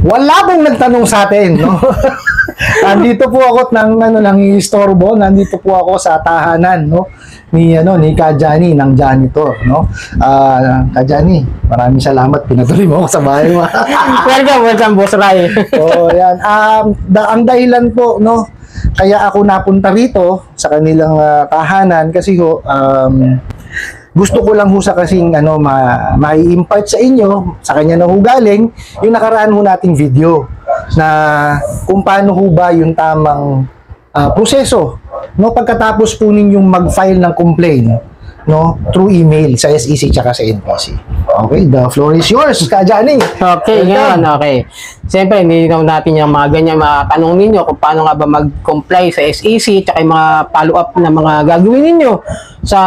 Wala pong nagtanong sa atin, no? Nandito po ako ng istorbo, nandito po ako sa tahanan, no? Ni Ka Johnny ng janitor, no? Ka Johnny, maraming salamat, pinatuloy mo ako sa bahay mo. Welcome, Boss Ray. Oh, yan. Ang dahilan po, no? Kaya ako napunta rito sa kanilang tahanan kasi gusto ko lang ho sa kasing mai-impart sa inyo, sa kanya na ho galing, yung nakaraan ho nating video na kung paano ho ba yung tamang proseso, no, pagkatapos po ninyong mag-file ng complaint, no, through email sa SEC tsaka sa NPC. Okay, the floor is yours, Ka Johnny. Okay, ngayon, okay. Siyempre, hindi natin yung mga ganyan matanong ninyo kung paano nga ba mag-comply sa SEC tsaka yung mga follow-up na mga gagawin ninyo sa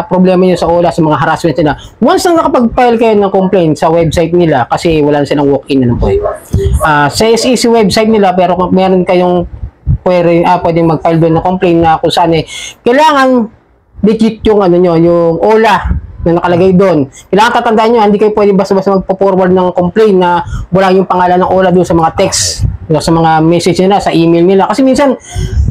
problema nyo sa OLA, sa mga harassment nila. Once na nakapag-file kayo ng complaint sa website nila, kasi wala na silang walk-in na po. Sa SEC website nila, pero kung meron kayong pwedeng mag-file doon ng complaint na kung saan kailangan legit yung yung OLA na nakalagay doon. Kailangan tatandaan nyo, hindi kayo pwede basta-basta magpo-forward ng complaint na wala yung pangalan ng OLA doon sa mga text, sa mga message nila, sa email nila. Kasi minsan,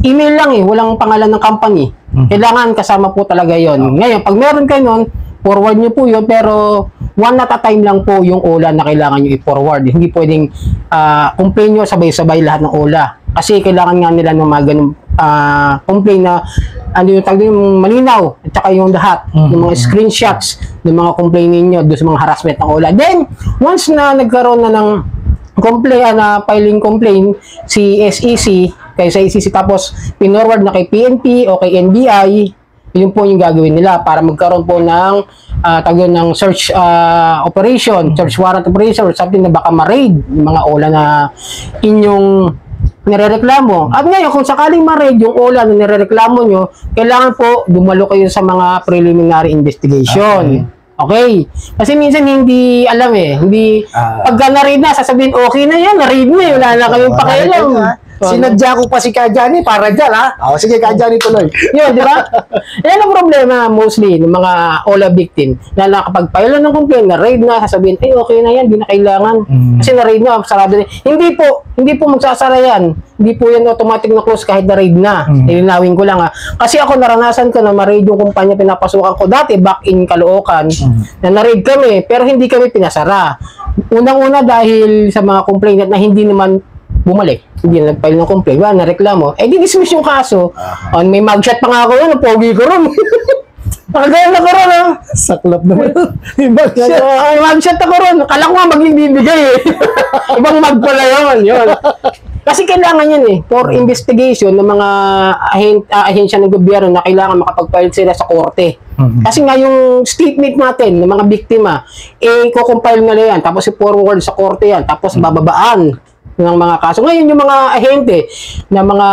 email lang walang pangalan ng company. Kailangan kasama po talaga yon. Ngayon, pag meron kayo nun, forward nyo po yun, pero one at a time lang po yung OLA na kailangan nyo i-forward. Hindi pwedeng complaint nyo sabay-sabay lahat ng OLA. Kasi kailangan nga nila ng mga ganun complaint na yung malinaw at saka yung lahat ng mga screenshots ng mga complaint ninyo doon sa mga harassment ng OLA. Then, once na nagkaroon na ng complaint, filing complaint si SEC, kay sa SEC tapos pinorward na kay PNP o kay NBI, yun po yung gagawin nila para magkaroon po ng ng search operation, search warrant operation or something na baka ma-raid yung mga OLA na inyong nirereklamo. At ngayon, kung sakaling ma-raid yung OLA na nirereklamo nyo, kailangan po dumalo kayo sa mga preliminary investigation. Okay? Kasi minsan hindi alam hindi pagka na-raid na, sasabihin okay na yan, na-raid na wala na kayong pakialam. Sinadya ko pa si Ka Johnny para dyan, ha? Sige, Ka Johnny, tuloy. Yun, di ba? Yan ang problema mostly ng mga OLA victim na nakapag-file ng complaint, na-raid na, sasabihin, okay na yan, di na kailangan. Kasi na-raid na, sarado na. Hindi po magsasara yan. Hindi po yan automatic na close kahit na-raid na. Ilinawin ko lang, Kasi ako naranasan ko na ma-raid yung kumpanya pinapasukan ko dati, back in Caloocan, na na-raid kami, pero hindi kami pinasara. Unang-una dahil sa mga complaint na hindi naman bumalik. Hindi na nag-file ng complaint. Wala na reklamo. Di-dismiss yung kaso. May mugshot pa nga ako yun. Pogi ko ron. Nakagaya na ko ron, Saklap naman. May mugshot ako ron. Kala ko nga magbibigay Ibang mag pala yun. Kasi kailangan yan for investigation ng mga ahensya ng gobyerno na kailangan makapag-file sila sa korte. Kasi nga yung statement natin ng mga biktima, kukumpile nila yan. Tapos i-forward sa korte yan. Tapos bababaan ng mga kaso. Ngayon, yung mga ahente na mga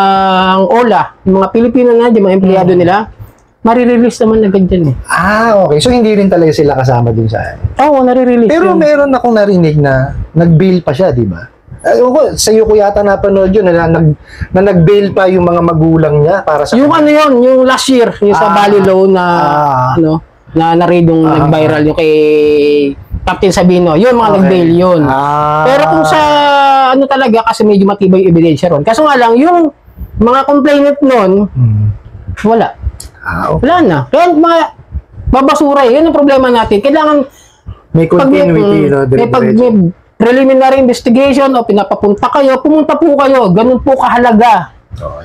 OLA, yung mga Pilipino na dyan, mga empleyado nila, marirelease naman agad dyan okay. So, hindi rin talaga sila kasama dun sa Oo, narirelease. Pero meron akong narinig na nag-bail pa siya, di ba? Sa'yo ko yata napanood yun na nag-bail pa yung mga magulang niya para sa... Yung yung last year, yung sa Balilaw na, na-raid yung nag-viral yung kay Captain Sabino, yun mga nag-bail yun. Pero kung sa talaga, kasi medyo matibay yung ebidensya ron. Kaso nga lang, yung mga complainant nun, wala. Wala na. Kaya mga babasura yun ang problema natin. Kailangan may continuity, pag may preliminary investigation o pinapapunta kayo, pumunta po kayo. Ganun po kahalaga.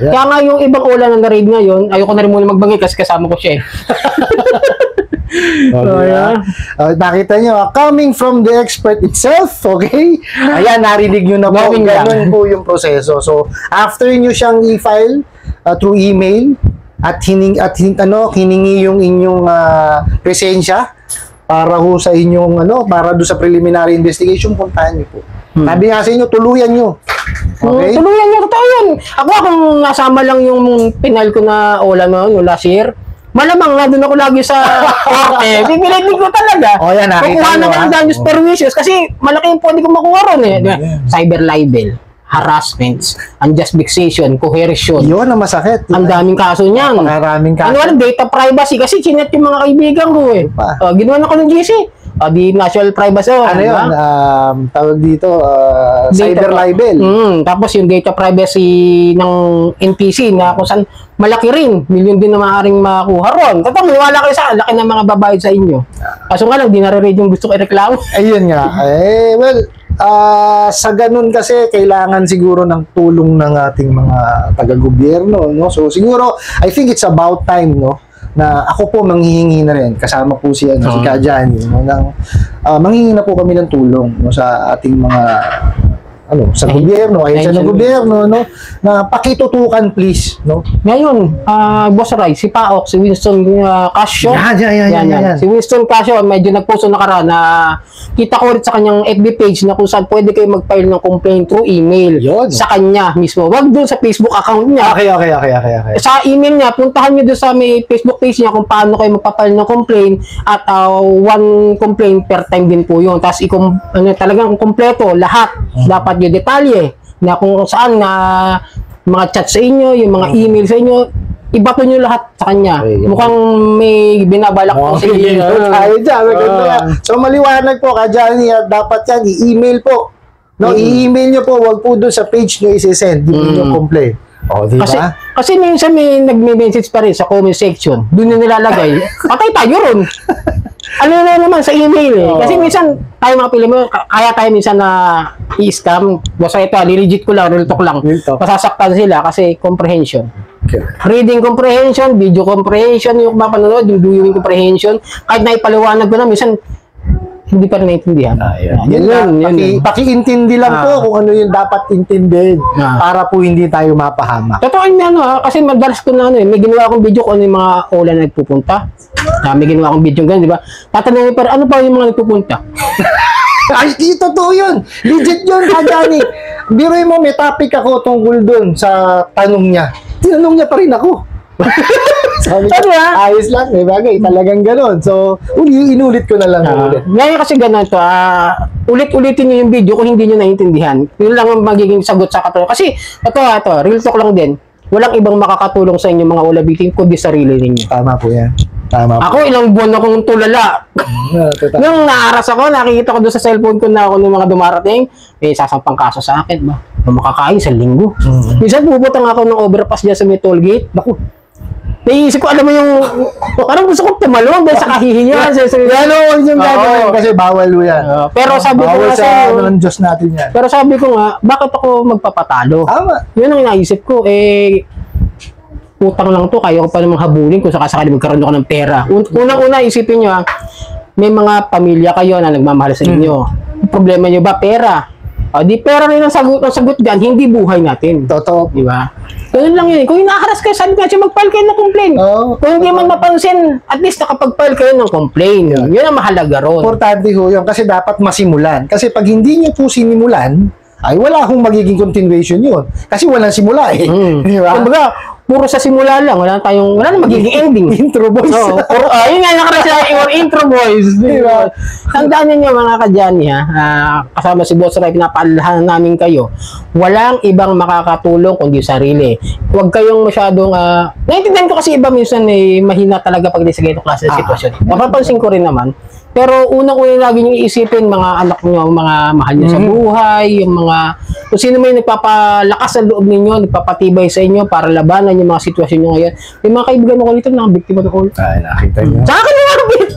Kaya nga yung ibang OLA na na-raid ngayon, ayoko na rin muna magbanggit kasi kasama ko siya nakita nyo, coming from the expert itself, okay? Ayan, narinig nyo na po, ganun po yung proseso. So, after nyo siyang i-file through email at hiningi yung inyong presensya para ho sa inyong para do sa preliminary investigation, puntahan nyo po. Sabi nga sa inyo, tuluyan nyo. Okay? Tuluyan nyo, totoo yun. Ako kung nasama lang yung pinal ko na OLA no last year, malamang na doon ako lagi sa korte. Pipilitin ko talaga. Yan, kukuha na ng damages permissions kasi malaki yung pwede ko makuha ron Cyber libel, harassments, unjust vexation, coercion. Yun ang masakit. Ang daming kaso niyan. Maraming kaso. Data privacy kasi chinet yung mga kaibigan ko Ginawa na ko ng GC. Di national privacy. Ano yun? Tawag dito, cyber libel. Tapos yung data privacy ng NPC na kung saan malaki rin. Milyon din na maaaring makuha ron. Totoo, maniwala kayo sa laki ng mga babayad sa inyo. Kaso nga lang, di nare-read yung gusto ko i-reklamo. Ayun nga. Well, sa ganun kasi kailangan siguro ng tulong ng ating mga taga-gobyerno, no? So siguro I think it's about time, no, na ako po manghihingi na rin kasama po si si Kajani, no, manghihingi na po kami ng tulong, no, sa ating mga sa gobyerno, ay sa gobyerno, no, na pakitutukan please, no. Ngayon, Boss Ray, si Paok, si Winston Casio. Yan. Si Winston Casio, medyo nagpost na nakaraan na kita ko rin sa kanyang FB page na kung saan pwede kayo mag-file ng complaint through email. Yun. Sa kanya mismo. Wag doon sa Facebook account niya. Okay. Sa email niya, puntahan niyo doon sa may Facebook page niya kung paano kayo magpapile ng complaint at one complaint per time din po yun. Tapos talagang kompleto, lahat. Dapat yung detalye na kung saan na mga chat sa inyo, yung mga email sa inyo, ibato nyo lahat sa kanya. Mukhang may binabalak po sa inyo. So maliwanag po, Kajani, dapat yan, i-email po. No, i-email nyo po, wag po doon sa page nyo isi-send, hindi nyo complain. Di ba? Kasi minsan may nagme-message pa rin sa comment section. Doon nyo nilalagay. Patay tayo ron. Ano na naman sa email eh. Kasi minsan tayo mga Pilipino, kaya tayo minsan na i-scam. Basta ito, legit ko lang, real talk lang. Masasaktan sila kasi comprehension. Okay. Reading comprehension, video comprehension, yung mapanood, yung viewing comprehension. Kahit naipaliwanag ko na, minsan hindi pa rin naintindihan. Yun. Pakiintindi lang po kung ano yung dapat intindihin para po hindi tayo mapahamak. Totoo yun, kasi madalas ko na may ginawa akong video kung ano yung mga ola na nagpupunta. May ginawa akong video ganun, di ba? Tatanungin pa rin, ano pa yung mga nagpupunta? Ay, totoo yun. Legit yun, Kajani. Biruin mo, may topic ako tungkol dun sa tanong niya. Tinanong niya pa rin ako. Sabi ko, ayos lang, may bagay, talagang ganon. So, inulit ko na lang ulit. Ngayon kasi ganon to, ulit-ulitin nyo yung video kung hindi nyo naiintindihan. Yun lang ang magiging sagot sa katulong. Kasi, ito, real talk lang din. Walang ibang makakatulong sa inyo mga ulabitin kundi sarili ninyo. Tama po yan. Ako, ilang buwan akong tulala. Nung naaras ako, nakikita ko doon sa cellphone ko na ako ng mga dumarating, may sasampang kaso sa akin ba? Makakain sa linggo. Minsan puputang ako ng overpass dyan sa may toll gate. Naku, naisip ko, alam mo yung, parang gusto ko tumalong dahil sa kahihiyan. Huwag yung gagawin kasi bawal yan. Pero sabi ko nga sa ng Diyos natin yan. Pero sabi ko nga, bakit ako magpapatalo? Tama. Yun ang naisip ko, utang lang to, kaya ko pa namang habulin kung sakasakali magkaroon ako ng pera. Unang-una, isipin nyo, may mga pamilya kayo na nagmamahal sa inyo. Problema nyo ba? Pera. Di pera rin ang sagot dyan, hindi buhay natin. Totoo. Di ba? Ganun lang yun. Kung inaharas kayo, sabi nga siya, mag-file kayo ng complaint. Kung hindi man mapansin, at least nakapag-file kayo ng complaint. Yun ang mahalaga ron. Importante ho yun kasi dapat masimulan. Kasi pag hindi nyo po sinimulan, ay wala akong magiging continuation yun. Kasi walang simula eh. Di ba? Kumbaga, puro sa simula lang, wala na magiging ending. Intro boys. Yun nga nakarasa yung intro boys. Diba? Tandaan niyo mga Kajani kasama si Boss Ray, pinapaalahan namin kayo. Walang ibang makakatulong kundi sarili. Huwag kayong masyadong, naiintindihan ko kasi iba minsan mahina talaga pag sa ganitong klase ng sitwasyon. Napapansin ko rin naman. Pero unang-una lagi nyo iisipin, mga anak nyo, mga mahal nyo sa buhay, yung mga, kung sino may nagpapalakas sa loob ninyo, nagpapatibay sa inyo para labanan yung mga sitwasyon nyo ngayon. Yung mga kaibigan ko dito, nakabiktima ng all. Ay, nakita nyo. Sa akin nakabit!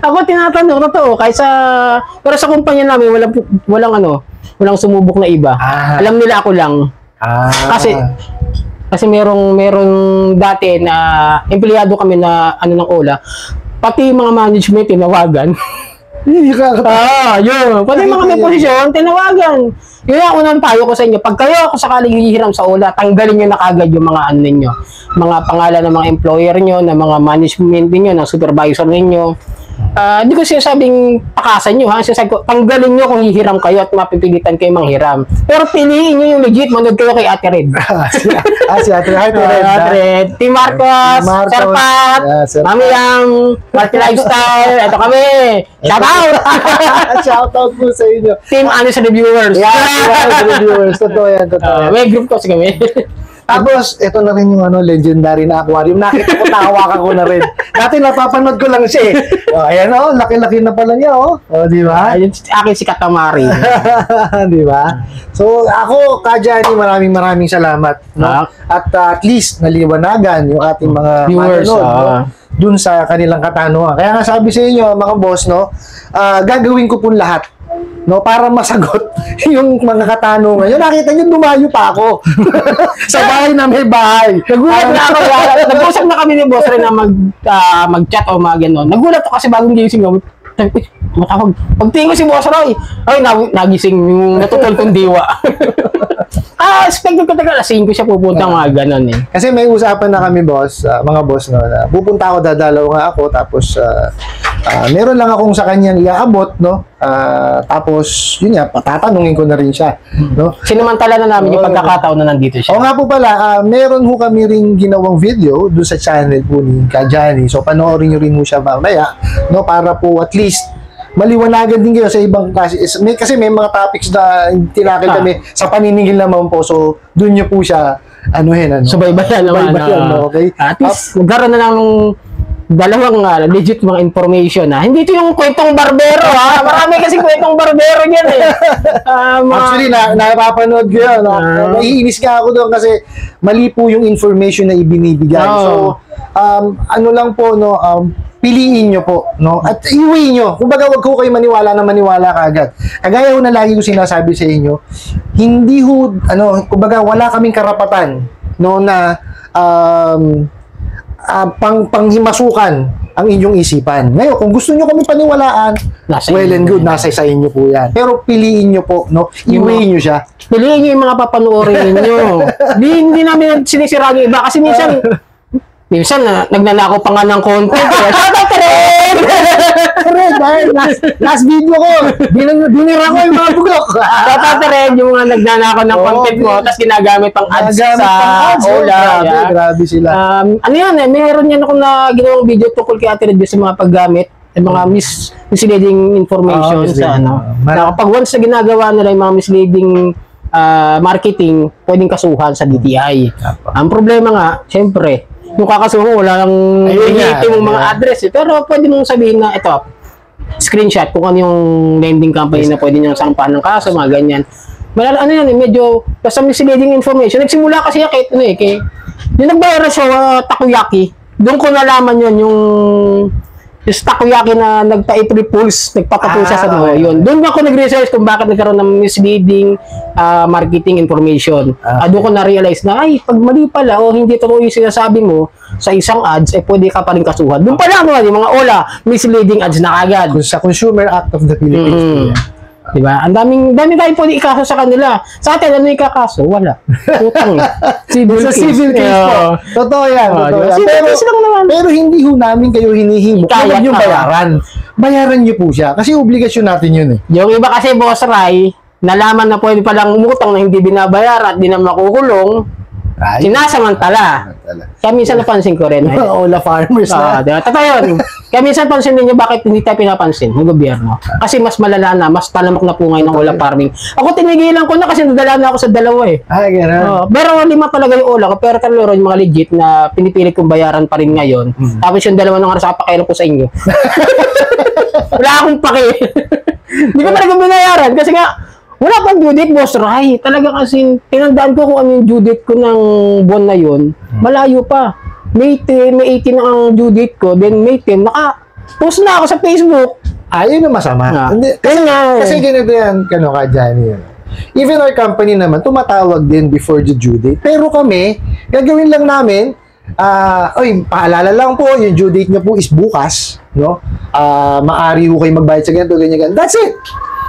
Ako tinatanong, totoo, pero sa kumpanya namin, walang sumubok na iba. Alam nila ako lang. Kasi merong dati na empleyado kami na ng OLA, pati mga management tinawagan. Yun. Pati mga may posisyon, tinawagan. Yun ang unang payo ko sa inyo. Pag kayo ako sakaling hihiram sa OLA, tanggalin nyo na kagad yung mga ninyo. Mga pangalan ng mga employer nyo, ng mga management ninyo, ng supervisor ninyo. Hindi ko sinasabing takasan nyo, sinasabi ko, tanggalin nyo kung hihiram kayo at mapipilitan kayo manghiram. Pero piliin nyo yung legit, manood kayo kay Ate Red. Si Ate Red. Team Marcos, Sir Pat, Mami Yang, Party Lifestyle, eto kami. Shout out! Shout out po sa inyo. Team Honest Reviewers. Reviewers. Totoo yan, totoo. May group kasi kami. Tapos, ito na rin yung legendary na aquarium. Nakita ko, tawakan ko na rin. Dati napapanood ko lang siya eh. Ayan laki-laki na pala niya di ba? Ayun, akin si Katamari. Di ba? So, ako, Kajani, maraming salamat. No? At least, naliwanagan yung ating mga Viewers, manonood, dun sa kanilang katanungan. Kaya nga sabi sa inyo, mga boss, gagawin ko po lahat para masagot yung mga katanungan. Yung nakita nyo, dumayo pa ako. Sa bahay na may bahay. Nagulat na ako. Nag-usap na kami ni Boss Ray na mag-chat o mga gano'n. Nagulat ako kasi bagong gising ako. Matawag. Pagtingin ko si Boss Ray, nagising yung natutol kong diwa. Expected ko tagal. Lasing ko siya pupunta mga gano'n eh. Kasi may usapan na kami, boss, mga boss, na pupunta ako, dadalaw nga ako, tapos meron lang akong sa kanyang iaabot, tapos, yun nga, patatanungin ko na rin siya, Sinamantala na namin yung pagkakataon na nandito siya. O nga po pala, meron ho kami ring ginawang video doon sa channel po ni Kajani. So, panoorin nyo rin ho siya mamaya, para po at least maliwanagan din kayo sa ibang klase. Kasi may mga topics na tinakil kami sa paniningil naman po. So, doon nyo po siya, Subaybayan naman. Okay? At least, nagkaroon na ng dalawang legit mga information. Hindi ito yung kwentong barbero. Marami kasing kwentong barbero yan eh. Actually, napapanood ko yun. Naiinis ka ako doon kasi mali po yung information na ibinibigay. So, lang po, piliin nyo po, at iuwi nyo. Kumbaga, wag ko kayo maniwala kaagad. Kagaya ko na lagi ko sinasabi sa inyo, hindi ho, kumbaga, wala kaming karapatan, na panghimasukan ang inyong isipan. Ngayon, kung gusto nyo kami paniwalaan, well and good, nasa sa inyo po yan. Pero piliin nyo po, iuwi nyo siya. Piliin nyo yung mga papanoorin ninyo. Hindi namin sinisira yung iba kasi minsan nagnanakaw pa nga ng content. Correct, dahil last video ko, binira ko yung mga bugok. Tatared yung mga nagnanakaw ng content mo, tapos ginagamit pang ads sa Ola. Grabe sila. Meron yan akong ginawang video tungkol kay Ate Red sa mga paggamit mga misleading information sa kapag once na ginagawa nila yung mga misleading marketing, pwedeng kasuhan sa DTI. Ang problema nga, syempre, yung kakasuhan wala lang mong mga address pero pwede mong sabihin na ito, screenshot kung ano yung lending company na pwede niyang sampahan ng kaso, mga ganyan. Medyo basta misleading information. Nagsimula kasi kahit yung nagbayar sa takoyaki, doon ko nalaman yung takoyaki na nagpa-April Fools, nagpapatusa sa yun. Doon ako nag-research kung bakit nagkaroon ng misleading marketing information. Doon ko na-realize na, pag mali pala o hindi totoo yung sinasabi mo sa isang ads, pwede ka pa rin kasuhan. Doon pala yung mga misleading ads na agad. Sa Consumer Act of the Philippines. Diba? Ang daming tayo pwede ikaso sa kanila. Sa atin, ano ikakaso? Wala. Utang. Civil case po. Totoo yan. Pero hindi ho namin kayo hinihimo. Kaya nyo bayaran. Bayaran nyo po siya. Kasi obligasyon natin yun eh. Yung iba kasi, Boss Ray, nalaman na pwede palang umutang na hindi binabayaran at di na makukulong. Sinasamantala. Kaya minsan napansin ko rin. Ola farmers na. Totoo yun. Kaya minsan pansin ninyo bakit hindi tayo pinapansin ng gobyerno. Kasi mas malala na, mas talamak na po ngayon ng Ola farming. Ako tinigilan ko na kasi nadala na ako sa dalawa eh. Gano'n. Pero 5 talaga yung Ola ko. Pero talaga yung mga legit na pinipilit kong bayaran pa rin ngayon. Tapos yung 2 nang oras pakialam ko sa inyo. Wala akong paki. Hindi ko talaga binayaran kasi nga wala pang due date, Boss Ray. Talaga kasi, tinandaan ko kung ano yung due date ko ng buwan na yun. Malayo pa. May 18 ang due date ko, then May 10, naka-post na ako sa Facebook. Yun ang masama. Kasi ganito yan, Kajani. Even our company naman, tumatawag din before the due date. Pero kami, gagawin lang namin, paalala lang po, yung due date nyo po is bukas. Maari ho kayo magbayad sa ganito, ganyan. That's it!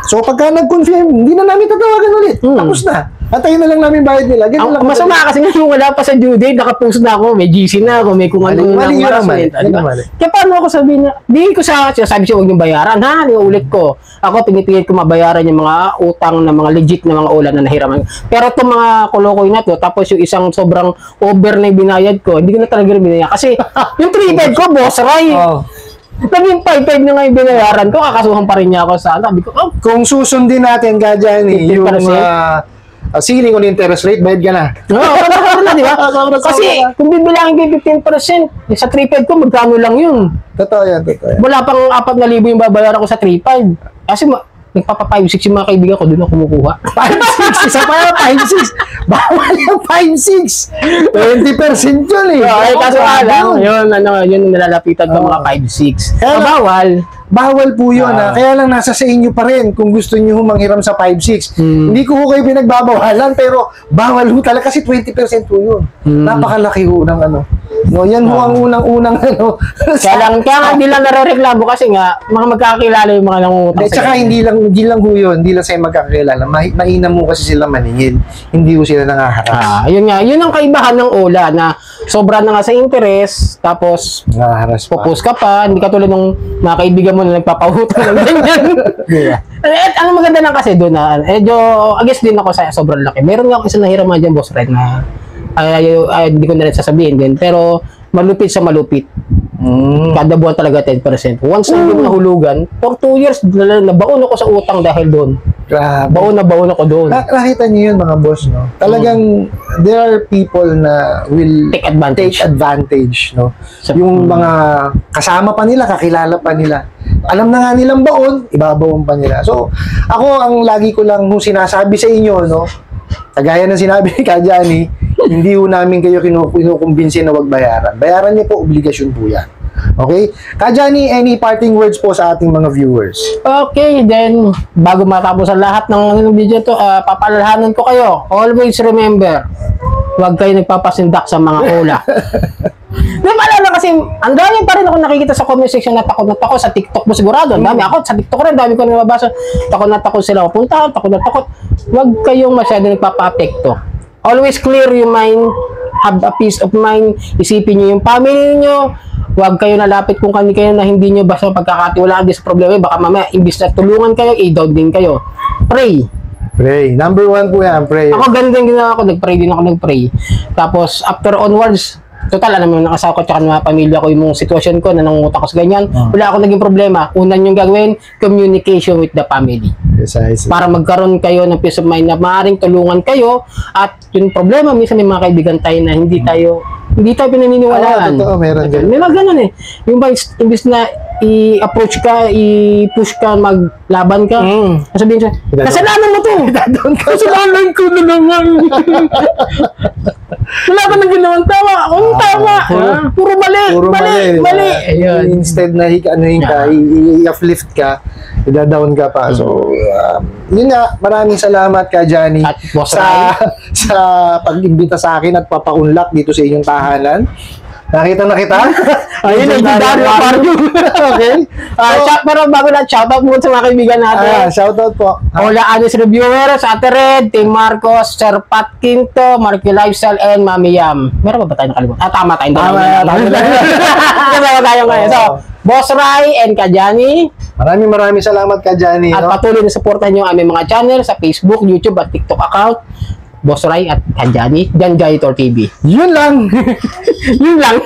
So, pagka nag-confirm, hindi na namin tatawagan ulit. Tapos na. Antayin na lang namin bayad nila. Ang masama kasi ngayon wala pa sa due date, nakapost na ako, may GC na ako, may kung ano na harassment. Kaya paano ako sabihin na, di ko sabi siya, huwag niyong bayaran, ulit ko. Ako, pinipilit ko mabayaran yung mga utang na mga legit na mga ulan na nahiraman. Pero itong mga kolokoy na to, tapos yung isang sobrang over na yung binayad ko, hindi ko na talaga binayad. Kasi yung 3 bed ko, Boss Ray. Naging 5-5 na nga yung binayaran ko, kakasuhan pa rin niya ako sa sabi ko, kung susundin natin, Kajani, yung ceiling on interest rate, bayad ka na. Oo, sobra na, di ba? Sobra-sobra Kasi na. kung bibilangin ko yung 15%, sa 3.5 ko, magkano lang yun? Totoo yan, totoo yan. Wala pang 4,000 yung babayaran ko sa 3.5. Kasi nagpapa 5.6 yung mga kaibigan ko, doon ako kumukuha. 5-6, isa pa yung 5-6. Bawal yung 5-6. 20% yun eh. Ay, kaso alam, Yun. yun ang nalalapitan ng mga 5.6. Kaya- Bawal. Bawal po yun. Kaya lang nasa sa inyo pa rin kung gusto nyo manghiram sa 5-6. Hindi ko kayo pinagbabawalan pero bawal ho talaga kasi 20% po yun. Napakalaki ho ng ano. No, yan ho ang unang-unang ano. Kaya nga hindi lang nare-reklamo kasi nga, mga magkakilala yung mga nangungutang At saka hindi lang ho yun, hindi lang sa'yo magkakilala. Mainam mo kasi sila maningil. Hindi ho sila nangaharas. Yun nga, yun ang kaibahan ng OLA na sobra na nga sa interest, tapos Nangaharas pa. pupus ka pa, hindi ka tulad ng mga kaibigan mo na nagpapahutang ng ganyan. Diba? Ang maganda lang kasi doon na, medyo, against din ako sa sobrang laki. Meron nga ako isang nahiraman dyan, boss, Red, na hindi ko na rin sasabihin din, pero malupit sa malupit. Kada buwan talaga 10%. Once na hindi mo nahulugan, for 2 years, nabaon ako sa utang dahil doon. Grabe. Baon ako doon. Nakita niyo yun mga boss, no? Talagang there are people na will Take advantage. no? Yung mga kasama pa nila, kakilala pa nila. Alam na nga nilang baon, ibabaon pa nila. So, ako ang lagi ko lang sinasabi sa inyo, no? Kagaya ng sinabi ni Kajani, hindi ho namin kayo kinukumbinsin na wag bayaran. Bayaran niyo po, obligasyon po yan. Okay? Kajani, any parting words po sa ating mga viewers? Okay, then, bago matapos ang lahat ng video to, papalalahanan ko kayo. Always remember, huwag kayo nagpapasindak sa mga OLA. Di ba alam kasi, ang dami pa rin ako nakikita sa comment section na takot sa TikTok mo sigurado. Ang dami ako, sa TikTok rin, dami ko na nababasa. Takot sila mapunta, takot. Huwag kayong masyado nagpapa-apekto. Always clear your mind, have a peace of mind, isipin nyo yung family niyo. Huwag kayo nalapit kung kayo na hindi nyo basta pagkakatiwalaan din sa problema. Baka mamaya, imbis na tulungan kayo, i-down din kayo. Pray. Pray. Number 1 po yan, pray. Ako ganun din ginawa ko, nag-pray. Tapos, after onwards, total, alam mo, nakasawa ko tsaka ng mga pamilya ko yung sitwasyon ko na nangungutang ko sa ganyan. Wala akong naging problema. Unan yung gagawin, communication with the family. Precisely. Para magkaroon kayo ng peace of mind na maaaring tulungan kayo at yung problema, minsan may mga kaibigan tayo na hindi tayo pinaniniwalaan. Totoo, meron ganun. May mga ganun eh. Yung ba, imbis na i-approach ka, i-push ka, maglaban ka, sabihin siya, kasalanan mo to! Kasalanan ko na naman! Wala ka nang ginawang tama! Akong tama! Puro mali! Ayun. Instead na i-uplift ka, i-down ka pa. So, yun nga, maraming salamat ka, Johnny, At Boss sa pag-imbita sa akin at papaunlak dito sa inyong tahanan. Nakita na kita? Ayun, nagdidari ang parang. Okay. Pero bago na, shoutout muna sa mga kaibigan natin. Shoutout po. Hola, Anis Reviewers, Ate Red, Team Marcos, Sir Pat Quinto, Marky Lifestyle, and Mami Yam. Meron ba tayo nakalimutan? Tama tayo. Tama tayo ngayon. So, Boss Rai and Kajani. Maraming salamat ka, Johnny. At patuloy na supportan nyo ang aming mga channel sa Facebook, YouTube, at TikTok account. Boss Rai at Kajani, Jan Jaitor TV. Yun lang. Yun lang.